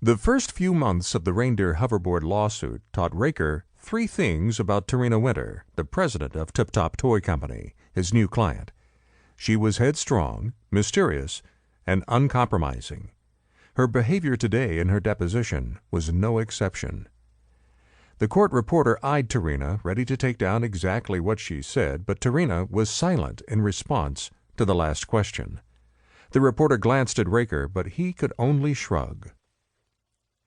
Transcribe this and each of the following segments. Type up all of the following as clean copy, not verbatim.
The first few months of the Reindeer Hoverboard lawsuit taught Raker 3 things about Tarina Winter, the president of Tip Top Toy Company, his new client. She was headstrong, mysterious, and uncompromising. Her behavior today in her deposition was no exception. The court reporter eyed Tarina, ready to take down exactly what she said, but Tarina was silent in response to the last question. The reporter glanced at Raker, but he could only shrug.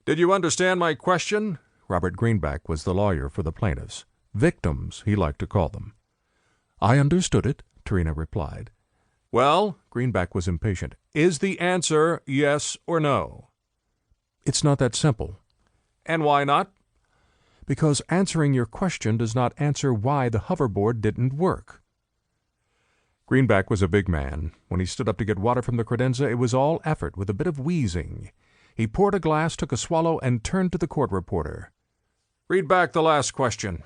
"Did you understand my question?" Robert Greenback was the lawyer for the plaintiffs. Victims, he liked to call them. "I understood it," Tarina replied. "Well," Greenback was impatient, "is the answer yes or no?" "It's not that simple." "And why not?" "Because answering your question does not answer why the hoverboard didn't work." Greenback was a big man. When he stood up to get water from the credenza, it was all effort with a bit of wheezing. He poured a glass, took a swallow, and turned to the court reporter. "Read back the last question."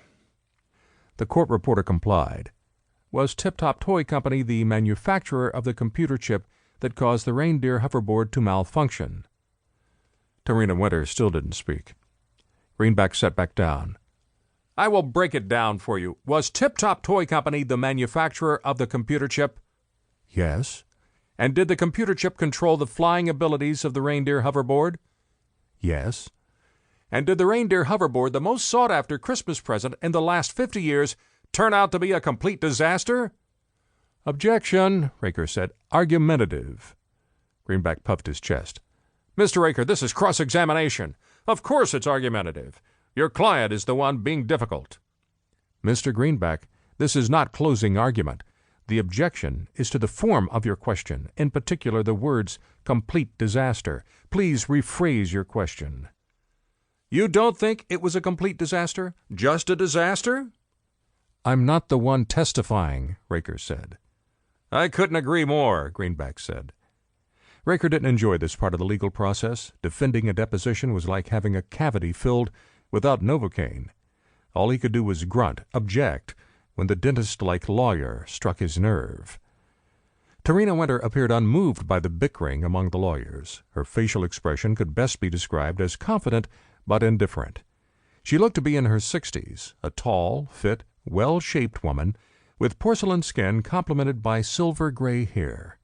The court reporter complied. Was Tip Top Toy Company the manufacturer of the computer chip that caused the Reindeer Hoverboard to malfunction? Tarina Winter still didn't speak. Greenback sat back down. "I will break it down for you. Was Tip Top Toy Company the manufacturer of the computer chip?" "Yes." "And did the computer chip control the flying abilities of the Reindeer Hoverboard?" "Yes." "And did the Reindeer Hoverboard, the most sought-after Christmas present in the last 50 years, turn out to be a complete disaster?" "Objection," Raker said. "Argumentative." Greenback puffed his chest. "Mr. Raker, this is cross-examination. Of course it's argumentative. Your client is the one being difficult." "Mr. Greenback, this is not closing argument. The objection is to the form of your question, in particular the words complete disaster. Please rephrase your question." "You don't think it was a complete disaster? Just a disaster?" "I'm not the one testifying," Raker said. "I couldn't agree more," Greenback said. Raker didn't enjoy this part of the legal process. Defending a deposition was like having a cavity filled without Novocaine. All he could do was grunt, object, when the dentist-like lawyer struck his nerve. Tarina Winter appeared unmoved by the bickering among the lawyers. Her facial expression could best be described as confident but indifferent. She looked to be in her 60s, a tall, fit, well-shaped woman with porcelain skin complemented by silver-gray hair.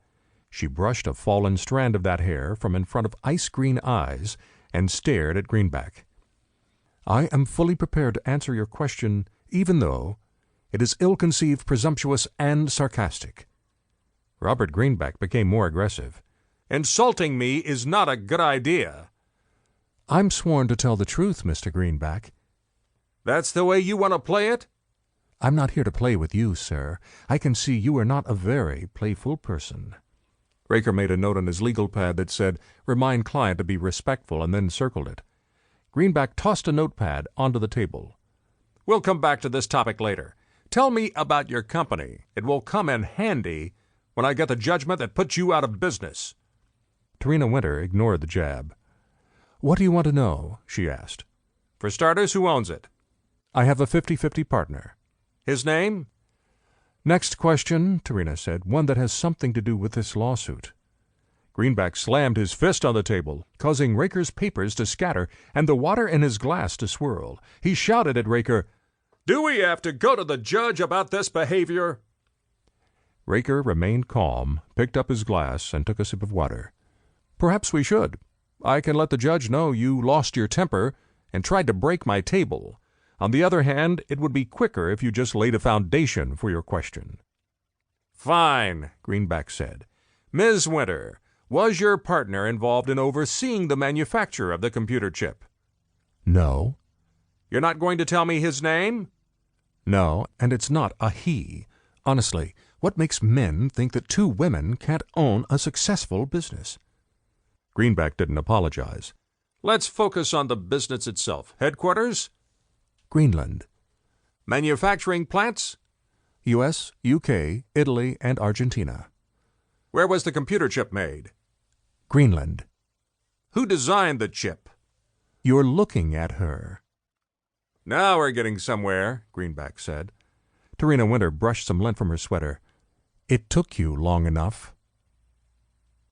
She brushed a fallen strand of that hair from in front of ice-green eyes and stared at Greenback. "I am fully prepared to answer your question, even though it is ill-conceived, presumptuous, and sarcastic." Robert Greenback became more aggressive. "Insulting me is not a good idea." "I'm sworn to tell the truth, Mr. Greenback." "That's the way you want to play it?" "I'm not here to play with you, sir. I can see you are not a very playful person." Raker made a note on his legal pad that said, "Remind client to be respectful," and then circled it. Greenback tossed a notepad onto the table. "We'll come back to this topic later. Tell me about your company. It will come in handy when I get the judgment that puts you out of business." Tarina Winter ignored the jab. "What do you want to know?" she asked. "For starters, who owns it?" "I have a 50-50 partner." "His name?" "Next question," Tarina said, "one that has something to do with this lawsuit." Greenback slammed his fist on the table, causing Raker's papers to scatter and the water in his glass to swirl. He shouted at Raker, "Do we have to go to the judge about this behavior?" Raker remained calm, picked up his glass, and took a sip of water. "Perhaps we should. I can let the judge know you lost your temper and tried to break my table. On the other hand, it would be quicker if you just laid a foundation for your question." "Fine," Greenback said. "Ms. Winter, was your partner involved in overseeing the manufacture of the computer chip?" "No." "You're not going to tell me his name?" "No, and it's not a he. Honestly, what makes men think that 2 women can't own a successful business?" Greenback didn't apologize. "Let's focus on the business itself. Headquarters?" "Greenland." "Manufacturing plants?" "U.S., U.K., Italy, and Argentina." "Where was the computer chip made?" "Greenland." "Who designed the chip?" "You're looking at her." "Now we're getting somewhere," Greenback said. Tarina Winter brushed some lint from her sweater. "It took you long enough."